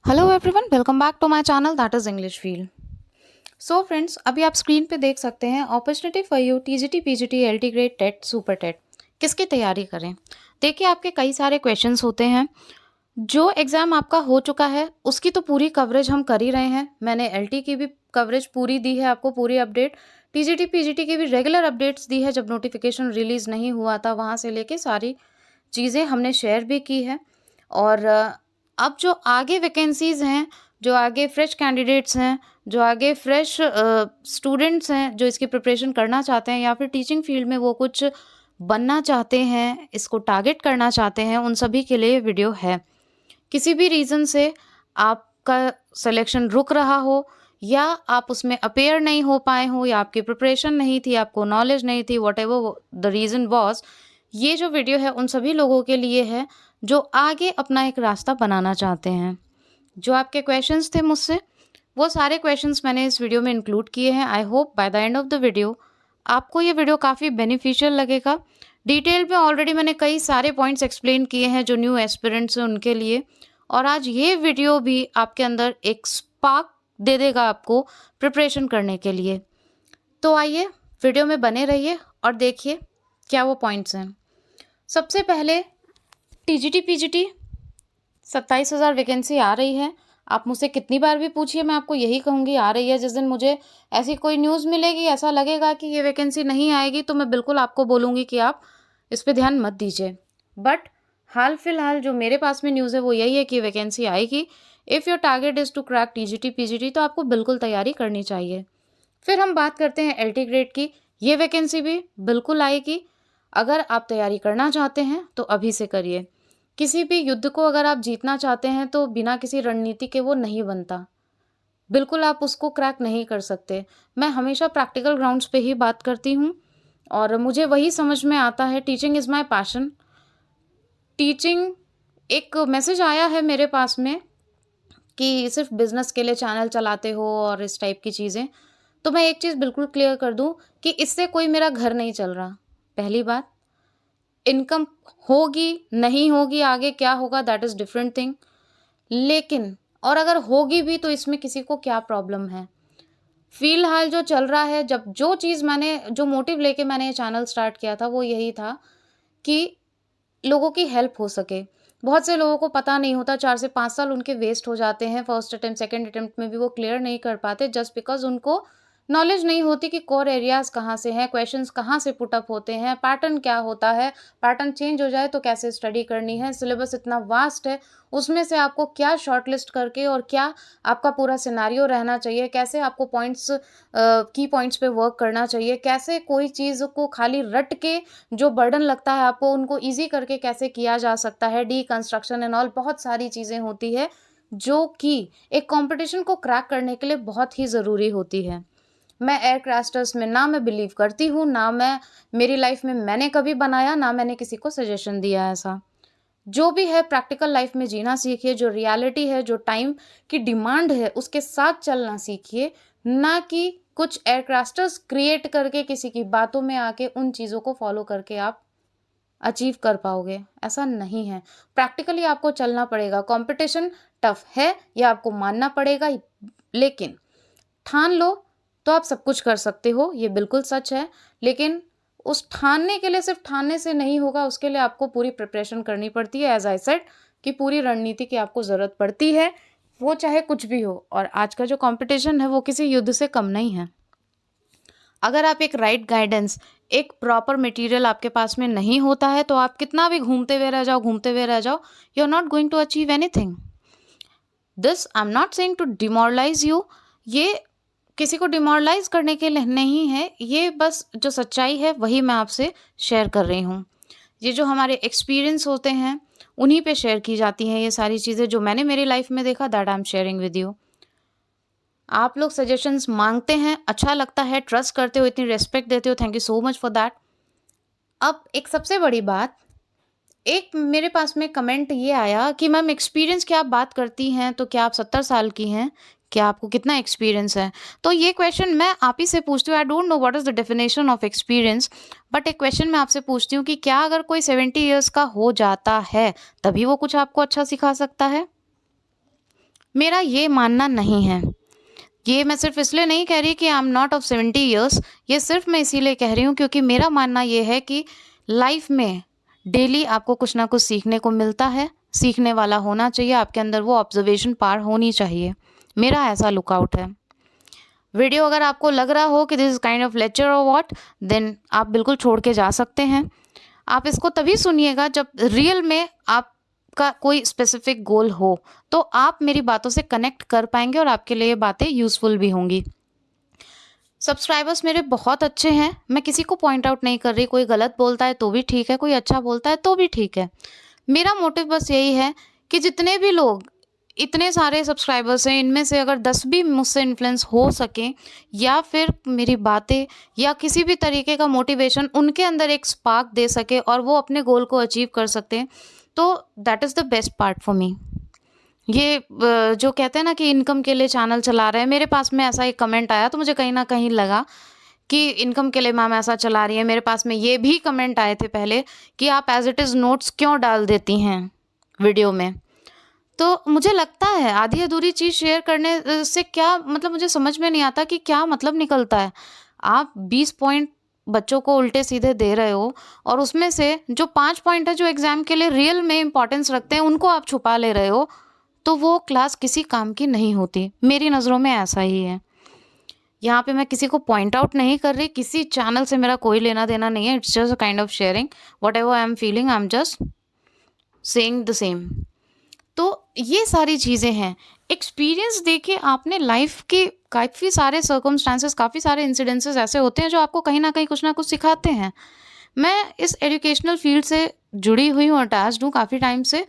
Hello everyone, welcome back to my channel that is English feel. So friends, अभी आप screen पे देख सकते हैं opportunity for you TGT PGT LT grade TET super TET किसकी तैयारी करें। देखिए, आपके कई सारे क्वेश्चंस होते हैं। जो एग्ज़ाम आपका हो चुका है उसकी तो पूरी कवरेज हम कर ही रहे हैं। मैंने एलटी की भी कवरेज पूरी दी है, आपको पूरी अपडेट। टीजीटी पीजीटी की भी रेगुलर अपडेट्स दी है, जब नोटिफिकेशन रिलीज़ नहीं हुआ था वहाँ से लेके सारी चीज़ें हमने शेयर भी की है। और अब जो आगे वैकेंसीज़ हैं, जो आगे फ्रेश कैंडिडेट्स हैं, जो आगे फ्रेश स्टूडेंट्स हैं, जो इसकी प्रिपरेशन करना चाहते हैं या फिर टीचिंग फील्ड में वो कुछ बनना चाहते हैं, इसको टारगेट करना चाहते हैं, उन सभी के लिए ये वीडियो है। किसी भी रीज़न से आपका सिलेक्शन रुक रहा हो या आप उसमें अपीयर नहीं हो पाए हो या आपकी प्रिपरेशन नहीं थी, आपको नॉलेज नहीं थी, व्हाटएवर द रीज़न वाज़, ये जो वीडियो है उन सभी लोगों के लिए है जो आगे अपना एक रास्ता बनाना चाहते हैं। जो आपके क्वेश्चंस थे मुझसे, वो सारे क्वेश्चंस मैंने इस वीडियो में इंक्लूड किए हैं। I hope by the end of the video आपको ये वीडियो काफ़ी बेनिफिशियल लगेगा। डिटेल में ऑलरेडी मैंने कई सारे पॉइंट्स एक्सप्लेन किए हैं जो न्यू एस्पिरेंट्स हैं उनके लिए, और आज ये वीडियो भी आपके अंदर एक स्पार्क दे देगा आपको प्रिपरेशन करने के लिए। तो आइए वीडियो में बने रहिए और देखिए क्या वो पॉइंट्स हैं। सबसे पहले टीजीटी पीजीटी 27,000 वैकेंसी आ रही है। आप मुझसे कितनी बार भी पूछिए, मैं आपको यही कहूँगी आ रही है। जिस दिन मुझे ऐसी कोई न्यूज़ मिलेगी, ऐसा लगेगा कि ये वैकेंसी नहीं आएगी, तो मैं बिल्कुल आपको बोलूँगी कि आप इस पे ध्यान मत दीजिए। बट हाल फिलहाल जो मेरे पास में न्यूज़ है वो यही है कि वैकेंसी आएगी। If your target is to crack TGT PGT तो आपको बिल्कुल तैयारी करनी चाहिए। फिर हम बात करते हैं एलटी ग्रेड की। ये वैकेंसी भी बिल्कुल आएगी। अगर आप तैयारी करना चाहते हैं तो अभी से करिए। किसी भी युद्ध को अगर आप जीतना चाहते हैं तो बिना किसी रणनीति के वो नहीं बनता। बिल्कुल आप उसको क्रैक नहीं कर सकते। मैं हमेशा प्रैक्टिकल ग्राउंड्स पे ही बात करती हूँ और मुझे वही समझ में आता है। Teaching is my passion. Teaching, एक मैसेज आया है मेरे पास में कि सिर्फ बिज़नेस के लिए चैनल चलाते हो और इस टाइप की चीज़ें। तो मैं एक चीज़ बिल्कुल क्लियर कर दूँ कि इससे कोई मेरा घर नहीं चल रहा। पहली बात, इनकम होगी, नहीं होगी, आगे क्या होगा दैट इज़ डिफरेंट थिंग। लेकिन और अगर होगी भी तो इसमें किसी को क्या प्रॉब्लम है? फ़िलहाल जो चल रहा है, जब जो चीज़ मैंने जो मोटिव लेके मैंने ये चैनल स्टार्ट किया था वो यही था कि लोगों की हेल्प हो सके। बहुत से लोगों को पता नहीं होता, 4 से 5 साल उनके वेस्ट हो जाते हैं। फर्स्ट अटेम्प्ट, सेकंड अटेम्प्ट में भी वो क्लियर नहीं कर पाते जस्ट बिकॉज़ उनको नॉलेज नहीं होती कि कोर एरियाज़ कहाँ से हैं, क्वेश्चंस कहाँ से पुट अप होते हैं, पैटर्न क्या होता है, पैटर्न चेंज हो जाए तो कैसे स्टडी करनी है, सिलेबस इतना वास्ट है, उसमें से आपको क्या शॉर्टलिस्ट करके और क्या आपका पूरा सिनेरियो रहना चाहिए, कैसे आपको पॉइंट्स की पॉइंट्स पे वर्क करना चाहिए, कैसे कोई चीज़ को खाली रट के जो बर्डन लगता है आपको उनको ईज़ी करके कैसे किया जा सकता है, डीकंस्ट्रक्शन एंड ऑल बहुत सारी चीज़ें होती है जो कि एक कॉम्पिटिशन को क्रैक करने के लिए बहुत ही ज़रूरी होती है। मैं एयरक्राफ्टर्स में ना मैं बिलीव करती हूँ, ना मैं मेरी लाइफ में मैंने कभी बनाया, ना मैंने किसी को सजेशन दिया ऐसा। जो भी है प्रैक्टिकल लाइफ में जीना सीखिए, जो रियलिटी है, जो टाइम की डिमांड है, उसके साथ चलना सीखिए, ना कि कुछ एयरक्राफ्टर्स क्रिएट करके किसी की बातों में आके उन चीज़ों को फॉलो करके आप अचीव कर पाओगे, ऐसा नहीं है। प्रैक्टिकली आपको चलना पड़ेगा। कॉम्पिटिशन टफ है, ये आपको मानना पड़ेगा, लेकिन ठान लो तो आप सब कुछ कर सकते हो, ये बिल्कुल सच है। लेकिन उस ठानने के लिए सिर्फ ठानने से नहीं होगा, उसके लिए आपको पूरी प्रिपरेशन करनी पड़ती है। एज़ आई सेड कि पूरी रणनीति की आपको ज़रूरत पड़ती है, वो चाहे कुछ भी हो। और आज का जो कॉम्पिटिशन है वो किसी युद्ध से कम नहीं है। अगर आप एक राइट गाइडेंस, एक प्रॉपर मटेरियल आपके पास में नहीं होता है तो आप कितना भी घूमते हुए रह जाओ, घूमते हुए रह जाओ, you are not going to achieve anything. This I am not saying to demoralise you. ये किसी को डिमोरलाइज करने के लिए नहीं है, ये बस जो सच्चाई है वही मैं आपसे शेयर कर रही हूँ। ये जो हमारे एक्सपीरियंस होते हैं उन्हीं पे शेयर की जाती हैं ये सारी चीज़ें, जो मैंने मेरी लाइफ में देखा, that I am sharing with you. आप लोग सजेशंस मांगते हैं, अच्छा लगता है, ट्रस्ट करते हो, इतनी रिस्पेक्ट देते हो, thank you so much for that. अब एक सबसे बड़ी बात, एक मेरे पास में कमेंट ये आया कि मैम एक्सपीरियंस की आप बात करती हैं तो क्या आप 70 साल की हैं? क्या आपको कितना एक्सपीरियंस है? तो ये क्वेश्चन मैं आप ही से पूछती हूँ। I don't know what is the definition of experience, but एक क्वेश्चन मैं आपसे पूछती हूँ कि क्या अगर कोई 70 इयर्स का हो जाता है, तभी वो कुछ आपको अच्छा सिखा सकता है? मेरा ये मानना नहीं है। ये मैं सिर्फ इसलिए नहीं कह रही कि आई एम नॉट ऑफ 70 ईयर्स, ये सिर्फ मैं इसीलिए कह रही हूँ क्योंकि मेरा मानना ये है कि लाइफ में डेली आपको कुछ ना कुछ सीखने को मिलता है, सीखने वाला होना चाहिए, आपके अंदर वो ऑब्जर्वेशन पावर होनी चाहिए। मेरा ऐसा लुकआउट है। वीडियो अगर आपको लग रहा हो कि this is kind of lecture और व्हाट, देन आप बिल्कुल छोड़ के जा सकते हैं। आप इसको तभी सुनिएगा जब रियल में आपका कोई स्पेसिफिक गोल हो, तो आप मेरी बातों से कनेक्ट कर पाएंगे और आपके लिए ये बातें यूजफुल भी होंगी। सब्सक्राइबर्स मेरे बहुत अच्छे हैं, मैं किसी को पॉइंट आउट नहीं कर रही। कोई गलत बोलता है तो भी ठीक है, कोई अच्छा बोलता है तो भी ठीक है। मेरा मोटिव बस यही है कि जितने भी लोग, इतने सारे सब्सक्राइबर्स हैं, इनमें से अगर 10 भी मुझसे इन्फ्लुएंस हो सकें या फिर मेरी बातें या किसी भी तरीके का मोटिवेशन उनके अंदर एक स्पार्क दे सके और वो अपने गोल को अचीव कर सकते हैं, तो that is the best part for me. ये जो कहते हैं ना कि इनकम के लिए चैनल चला रहे हैं, मेरे पास में ऐसा एक कमेंट आया तो मुझे कहीं न कहीं लगा कि इनकम के लिए मैम ऐसा चला रही है। मेरे पास में ये भी कमेंट आए थे पहले कि आप एज़ इट इज़ नोट्स क्यों डाल देती हैं वीडियो में। तो मुझे लगता है आधी अधूरी चीज़ शेयर करने से क्या मतलब, मुझे समझ में नहीं आता कि क्या मतलब निकलता है। आप 20 पॉइंट बच्चों को उल्टे-सीधे दे रहे हो और उसमें से जो 5 पॉइंट है जो एग्ज़ाम के लिए रियल में इम्पोर्टेंस रखते हैं, उनको आप छुपा ले रहे हो, तो वो क्लास किसी काम की नहीं होती। मेरी नज़रों में ऐसा ही है। यहाँ पे मैं किसी को पॉइंट आउट नहीं कर रही, किसी चैनल से मेरा कोई लेना-देना नहीं है। It's just a kind of sharing whatever I am feeling, I am just saying the same. तो ये सारी चीज़ें हैं। एक्सपीरियंस देखिए, आपने लाइफ के काफ़ी सारे सर्कमस्टांसेस, काफ़ी सारे इंसिडेंसेस ऐसे होते हैं जो आपको कहीं न कहीं कुछ ना कुछ सिखाते हैं। मैं इस एजुकेशनल फील्ड से जुड़ी हुई हूँ, अटैच्ड हूँ काफ़ी टाइम से।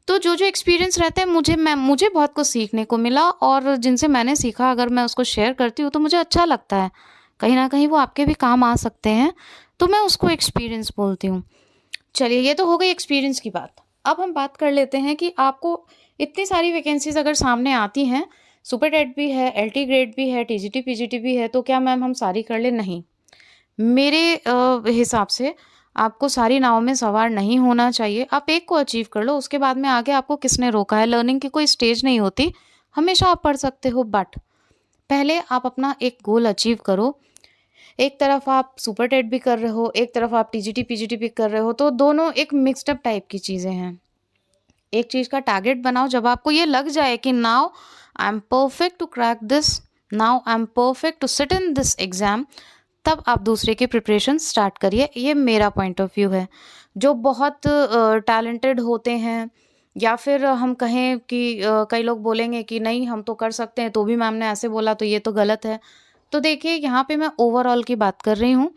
तो जो-जो एक्सपीरियंस रहते हैं मुझे बहुत कुछ सीखने को मिला और जिनसे मैंने सीखा अगर मैं उसको शेयर करती हूँ तो मुझे अच्छा लगता है। कहीं न कहीं वो आपके भी काम आ सकते हैं, तो मैं उसको एक्सपीरियंस बोलती हूँ। चलिए, ये तो हो गई एक्सपीरियंस की बात। अब हम बात कर लेते हैं कि आपको इतनी सारी वैकेंसीज़ अगर सामने आती हैं, सुपर टेट भी है, एलटी ग्रेड भी है, टीजीटी, पीजीटी भी है, तो क्या मैम हम सारी कर लें? नहीं। मेरे हिसाब से आपको सारी नावों में सवार नहीं होना चाहिए। आप एक को अचीव कर लो, उसके बाद में आगे आपको किसने रोका है? लर्निंग की कोई स्टेज नहीं होती, हमेशा आप पढ़ सकते हो, बट पहले आप अपना एक गोल अचीव करो। एक तरफ आप सुपर टेट भी कर रहे हो, एक तरफ आप टीजीटी, पीजीटी भी कर रहे हो, तो दोनों एक मिक्स्ड अप टाइप की चीज़ें हैं। एक चीज़ का टारगेट बनाओ, जब आपको ये लग जाए कि now I am perfect to crack this, now I am perfect to sit in this exam, तब आप दूसरे की प्रिपरेशन स्टार्ट करिए। ये मेरा पॉइंट ऑफ व्यू है। जो बहुत टैलेंटेड होते हैं या फिर हम कहें कि कई लोग बोलेंगे कि नहीं हम तो कर सकते हैं, तो भी मैम ने ऐसे बोला तो ये तो गलत है। तो देखिए, यहाँ पे मैं ओवरऑल की बात कर रही हूँ।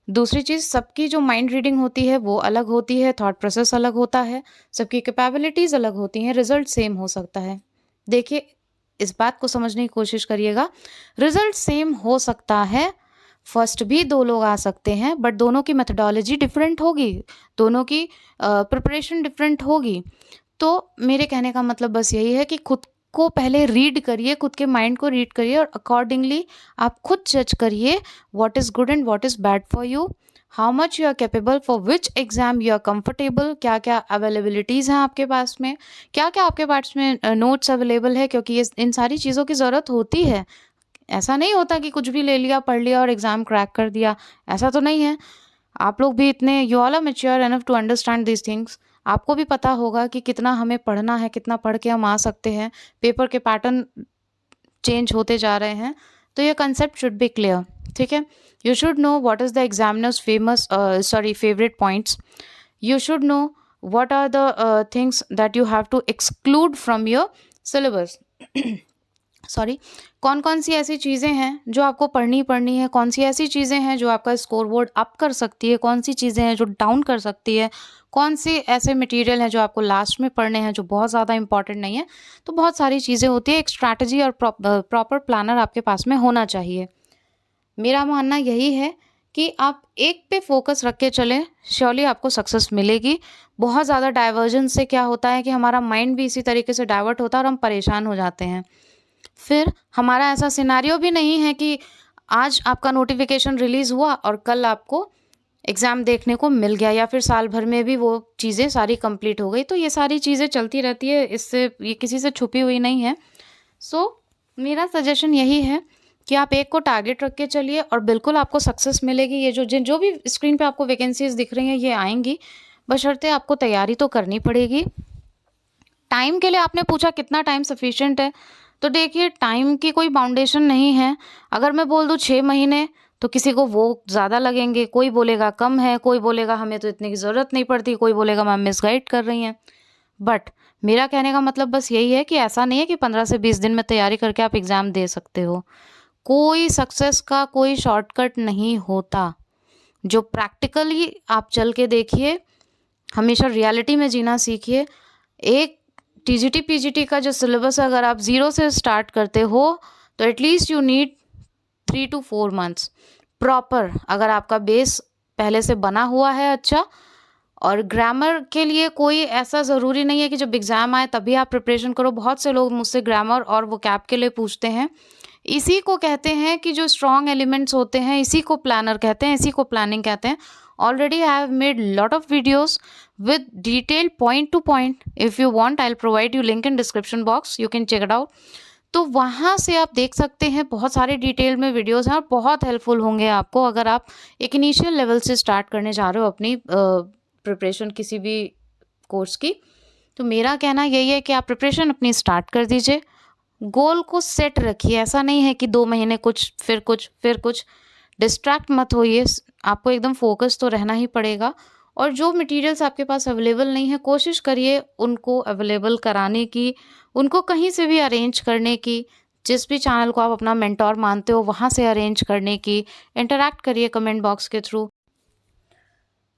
दूसरी चीज़, सबकी जो माइंड रीडिंग होती है वो अलग होती है, थॉट प्रोसेस अलग होता है, सबकी कैपेबिलिटीज़ अलग होती हैं, रिज़ल्ट सेम हो सकता है। देखिए, इस बात को समझने की कोशिश करिएगा, रिज़ल्ट सेम हो सकता है, फर्स्ट भी 2 लोग आ सकते हैं, बट दोनों की मेथोडोलॉजी डिफरेंट होगी, दोनों की प्रिपरेशन डिफरेंट होगी। तो मेरे कहने का मतलब बस यही है कि खुद को पहले रीड करिए, खुद के माइंड को रीड करिए और अकॉर्डिंगली आप खुद जज करिए what is good and what is bad for you, how much you are capable, for which exam you are comfortable, क्या-क्या अवेलेबिलिटीज़ हैं आपके पास में, क्या-क्या आपके पास में नोट्स अवेलेबल है, क्योंकि ये इन सारी चीज़ों की ज़रूरत होती है। ऐसा नहीं होता कि कुछ भी ले लिया, पढ़ लिया और एग्ज़ाम क्रैक कर दिया, ऐसा तो नहीं है। आप लोग भी इतने, you all are mature enough to understand these things. आपको भी पता होगा कि कितना हमें पढ़ना है, कितना पढ़ के हम आ सकते हैं। पेपर के पैटर्न चेंज होते जा रहे हैं, तो ये कंसेप्ट शुड बी क्लियर, ठीक है? You should know what is the examiner's favourite points. You should know what are the things that you have to exclude from your syllabus. Sorry, कौन कौन सी ऐसी चीज़ें हैं जो आपको पढ़नी है, कौन सी ऐसी चीज़ें हैं जो आपका स्कोर बोर्ड अप कर सकती है, कौन सी चीज़ें हैं जो डाउन कर सकती है, कौन से ऐसे मटेरियल हैं जो आपको लास्ट में पढ़ने हैं जो बहुत ज़्यादा इंपॉर्टेंट नहीं है। तो बहुत सारी चीज़ें होती है, एक स्ट्रैटेजी और प्रॉपर प्लानर आपके पास में होना चाहिए। मेरा मानना यही है कि आप एक पे फोकस रख के चलें, श्योरली आपको सक्सेस मिलेगी। बहुत ज़्यादा डाइवर्जेंस से क्या होता है कि हमारा माइंड भी इसी तरीके से डाइवर्ट होता है और हम परेशान हो जाते हैं। फिर हमारा ऐसा सिनेरियो भी नहीं है कि आज आपका नोटिफिकेशन रिलीज़ हुआ और कल आपको एग्ज़ाम देखने को मिल गया या फिर साल भर में भी वो चीज़ें सारी कंप्लीट हो गई। तो ये सारी चीज़ें चलती रहती है, इससे ये किसी से छुपी हुई नहीं है। सो मेरा सजेशन यही है कि आप एक को टारगेट रख के चलिए और बिल्कुल आपको सक्सेस मिलेगी। ये जो भी स्क्रीन पे आपको वैकेंसीज़ दिख रही हैं ये आएँगी, बशर्ते आपको तैयारी तो करनी पड़ेगी। टाइम के लिए आपने पूछा कितना टाइम सफिशिएंट है, तो देखिए टाइम की कोई बाउंडेशन नहीं है। अगर मैं बोल दूँ 6 महीने तो किसी को वो ज़्यादा लगेंगे, कोई बोलेगा कम है, कोई बोलेगा हमें तो इतनी की ज़रूरत नहीं पड़ती, कोई बोलेगा मैम मिसगाइड कर रही हैं। बट मेरा कहने का मतलब बस यही है कि ऐसा नहीं है कि 15 से 20 दिन में तैयारी करके आप एग्ज़ाम दे सकते हो। कोई सक्सेस का कोई शॉर्टकट नहीं होता। जो प्रैक्टिकली आप चल के देखिए, हमेशा रियलिटी में जीना सीखिए। एक टीजीटी पीजीटी का जो सिलेबस है अगर आप ज़ीरो से स्टार्ट करते हो तो at least you need 3 to 4 months proper, अगर आपका बेस पहले से बना हुआ है अच्छा। और ग्रामर के लिए कोई ऐसा ज़रूरी नहीं है कि जब एग्ज़ाम आए तभी आप प्रिपरेशन करो। बहुत से लोग मुझसे ग्रामर और वोकैब के लिए पूछते हैं। इसी को कहते हैं कि जो स्ट्रॉन्ग एलिमेंट्स होते हैं, इसी को प्लानर कहते हैं, इसी को प्लानिंग कहते हैं। Already I have made lot of videos with detailed point to point. If you want, I'll provide you link in description box, you can check it out. तो वहाँ से आप देख सकते हैं, बहुत सारे डिटेल में वीडियोस हैं और बहुत हेल्पफुल होंगे आपको अगर आप एक इनिशियल लेवल से स्टार्ट करने जा रहे हो अपनी प्रिपरेशन किसी भी कोर्स की। तो मेरा कहना यही है कि आप प्रिपरेशन अपनी स्टार्ट कर दीजिए। गोल को सेट रखिए, ऐसा नहीं है कि 2 महीने कुछ फिर कुछ फिर कुछ। डिस्ट्रैक्ट मत होइए, आपको एकदम फोकस तो रहना ही पड़ेगा। और जो मटेरियल्स आपके पास अवेलेबल नहीं है, कोशिश करिए उनको अवेलेबल कराने की, उनको कहीं से भी अरेंज करने की। जिस भी चैनल को आप अपना मेंटोर मानते हो वहाँ से अरेंज करने की। इंटरैक्ट करिए कमेंट बॉक्स के थ्रू।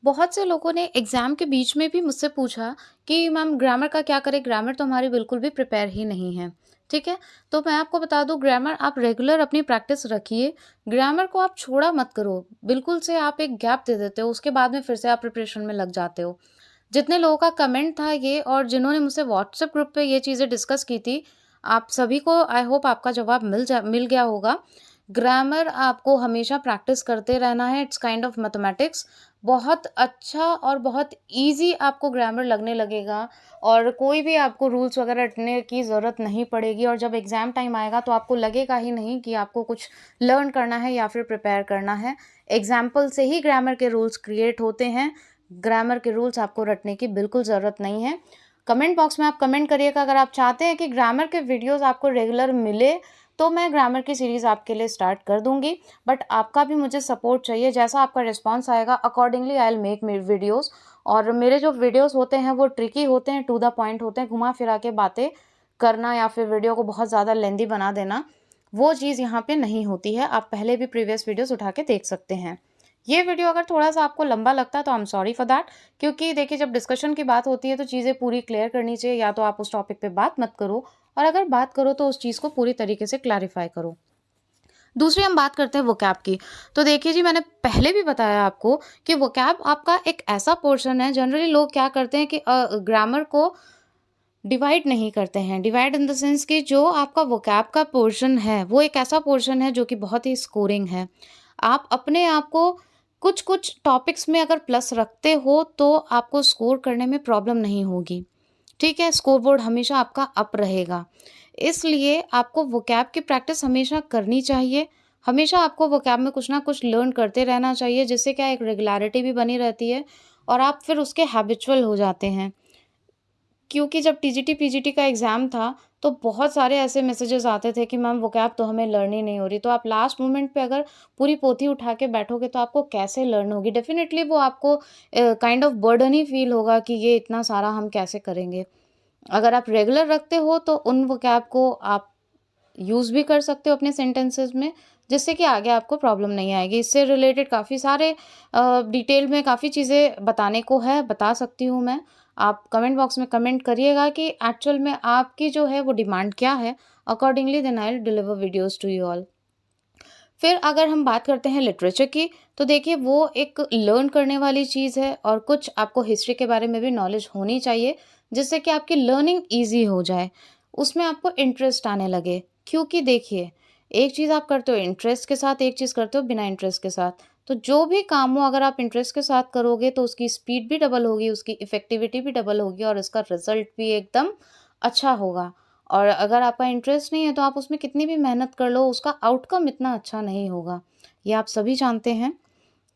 बहुत से लोगों ने एग्ज़ाम के बीच में भी मुझसे पूछा कि मैम ग्रामर का क्या करें? ग्रामर तो हमारी बिल्कुल भी प्रिपेयर ही नहीं है, ठीक है? तो मैं आपको बता दूँ, ग्रामर आप रेगुलर अपनी प्रैक्टिस रखिए, ग्रामर को आप छोड़ा मत करो। बिल्कुल से आप एक गैप दे देते हो, उसके बाद में फिर से आप प्रिपरेशन में लग जाते हो। जितने लोगों का कमेंट था ये और जिन्होंने मुझसे व्हाट्सएप ग्रुप पे ये चीज़ें डिस्कस की थी, आप सभी को आई होप आपका जवाब मिल गया होगा। ग्रामर आपको हमेशा प्रैक्टिस करते रहना है, इट्स काइंड ऑफ मैथमेटिक्स। बहुत अच्छा और बहुत ईज़ी आपको ग्रामर लगने लगेगा और कोई भी आपको रूल्स वगैरह रटने की ज़रूरत नहीं पड़ेगी और जब एग्ज़ाम टाइम आएगा तो आपको लगेगा ही नहीं कि आपको कुछ लर्न करना है या फिर प्रिपेयर करना है। एग्ज़ाम्पल से ही ग्रामर के रूल्स क्रिएट होते हैं। ग्रामर के रूल्स आपको रटने की बिल्कुल ज़रूरत नहीं है। कमेंट बॉक्स में आप कमेंट करिएगा अगर आप चाहते हैं कि ग्रामर के वीडियोज़ आपको रेगुलर मिले, तो मैं ग्रामर की सीरीज़ आपके लिए स्टार्ट कर दूँगी। बट आपका भी मुझे सपोर्ट चाहिए, जैसा आपका रिस्पॉन्स आएगा accordingly I will make videos. और मेरे जो वीडियोज़ होते हैं वो ट्रिकी होते हैं, टू द पॉइंट होते हैं, घुमा-फिरा के बातें करना या फिर वीडियो को बहुत ज़्यादा लेंदी बना देना, वो चीज़ यहाँ पे नहीं होती है। आप पहले भी प्रीवियस वीडियोज़ उठा के देख सकते हैं। ये वीडियो अगर थोड़ा-सा आपको लंबा लगता है तो I am sorry for that, क्योंकि देखिए जब डिस्कशन की बात होती है तो चीज़ें पूरी क्लियर करनी चाहिए, या तो आप उस टॉपिक पे बात मत करो और अगर बात करो तो उस चीज़ को पूरी तरीके से क्लैरिफ़ाई करो। दूसरी हम बात करते हैं वोकैब की। तो देखिए जी, मैंने पहले भी बताया आपको कि वोकैब आपका एक ऐसा पोर्शन है, जनरली लोग क्या करते हैं कि ग्रामर को डिवाइड नहीं करते हैं। डिवाइड इन द सेंस कि जो आपका वोकैब का पोर्शन है, वो एक ऐसा पोर्शन है जो कि बहुत ही स्कोरिंग है। आप अपने आप को कुछ-कुछ टॉपिक्स में अगर प्लस रखते हो, तो आपको स्कोर करने में प्रॉब्लम नहीं होगी। ठीक है? स्कोरबोर्ड हमेशा आपका अप रहेगा। इसलिए आपको वोकैब की प्रैक्टिस हमेशा करनी चाहिए। हमेशा आपको वोकैब में कुछ ना कुछ लर्न करते रहना चाहिए, जिससे क्या एक रेगुलैरिटी भी बनी रहती है और आप फिर उसके हैबिचुअल हो जाते हैं। क्योंकि जब टीजीटी पीजीटी का एग्ज़ाम था, तो बहुत सारे ऐसे मैसेजेस आते थे कि मैम वोकैब तो हमें लर्न ही नहीं हो रही। तो आप लास्ट मोमेंट पे अगर पूरी पोथी उठा के बैठोगे तो आपको कैसे लर्न होगी? डेफ़िनेटली वो आपको kind of burden he feel होगा कि ये इतना सारा हम कैसे करेंगे? अगर आप रेगुलर रखते हो तो उन वोकैब को आप यूज़ भी कर सकते हो अपने सेंटेंसेस में, जिससे कि आगे आपको प्रॉब्लम नहीं आएगी। इससे रिलेटेड काफ़ी सारे डिटेल में काफ़ी चीज़ें बताने को है, बता सकती हूँ मैं। आप कमेंट बॉक्स में कमेंट करिएगा कि एक्चुअल में आपकी जो है वो डिमांड क्या है, accordingly then I will deliver videos to you all. फिर अगर हम बात करते हैं लिटरेचर की, तो देखिए वो एक लर्न करने वाली चीज़ है और कुछ आपको हिस्ट्री के बारे में भी नॉलेज होनी चाहिए, जिससे कि आपकी लर्निंग ईज़ी हो जाए। उसमें आपको इंटरेस्ट आने लगे। क्योंकि देखिए, एक चीज़ आप करते हो इंटरेस्ट के साथ, एक चीज़ करते हो बिना इंटरेस्ट के साथ। तो जो भी काम हो अगर आप इंटरेस्ट के साथ करोगे तो उसकी स्पीड भी डबल होगी, उसकी इफ़ेक्टिविटी भी डबल होगी और उसका रिज़ल्ट भी एकदम अच्छा होगा। और अगर आपका इंटरेस्ट नहीं है तो आप उसमें कितनी भी मेहनत कर लो, उसका आउटकम इतना अच्छा नहीं होगा। ये आप सभी जानते हैं।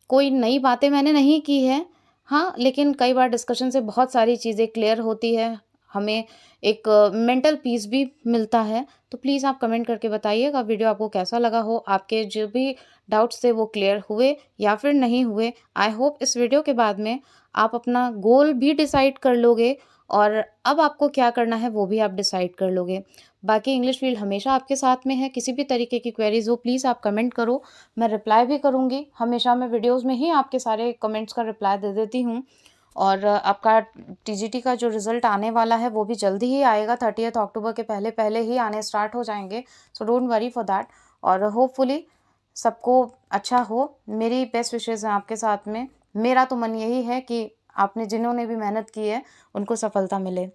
कोई नई बातें मैंने नहीं की है। हाँ, लेकिन कई बार डिस्कशन से बहुत सारी चीज़ें क्लियर होती है, हमें एक मेंटल पीस भी मिलता है। तो प्लीज़ आप कमेंट करके बताइएगा वीडियो आपको कैसा लगा हो, आपके जो भी डाउट्स थे वो क्लियर हुए या फिर नहीं हुए। आई होप इस वीडियो के बाद में आप अपना गोल भी डिसाइड कर लोगे और अब आपको क्या करना है वो भी आप डिसाइड कर लोगे। बाकी इंग्लिश फ़ील्ड हमेशा आपके साथ में है, किसी भी तरीके की क्वेरीज़ हो प्लीज़ आप कमेंट करो, मैं रिप्लाई भी करूँगी। हमेशा मैं वीडियोज़ में ही आपके सारे कमेंट्स का रिप्लाई दे देती हूँ। और आपका टीजीटी का जो रिज़ल्ट आने वाला है वो भी जल्दी ही आएगा, 30 अक्टूबर के पहले-पहले ही आने स्टार्ट हो जाएँगे। So don't worry for that और होपफुली सबको अच्छा हो। मेरी बेस्ट विशेज़ हैं आपके साथ में। मेरा तो मन यही है कि आपने जिन्होंने भी मेहनत की है, उनको सफलता मिले।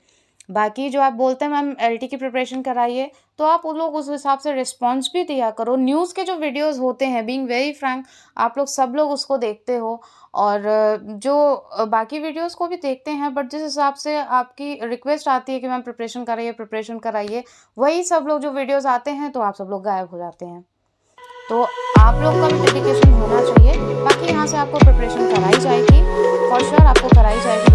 बाकी जो आप बोलते हैं मैम एलटी की प्रिपरेशन कराइए, तो आप उन लोग उस हिसाब से रिस्पॉन्स भी दिया करो। न्यूज़ के जो वीडियोज़ होते हैं बीइंग वेरी फ्रैंक आप लोग सब लोग उसको देखते हो और बाकी वीडियोज़ को भी देखते हैं, बट जिस हिसाब से आपकी रिक्वेस्ट आती है कि मैम प्रिपरेशन कराइए, वही सब लोग जो वीडियोज़ आते हैं तो आप सब लोग गायब हो जाते हैं। तो आप लोग का भी डेडिकेशन होना चाहिए। बाकी यहाँ से आपको प्रिपरेशन कराई जाएगी, फॉर श्योर आपको कराई जाएगी।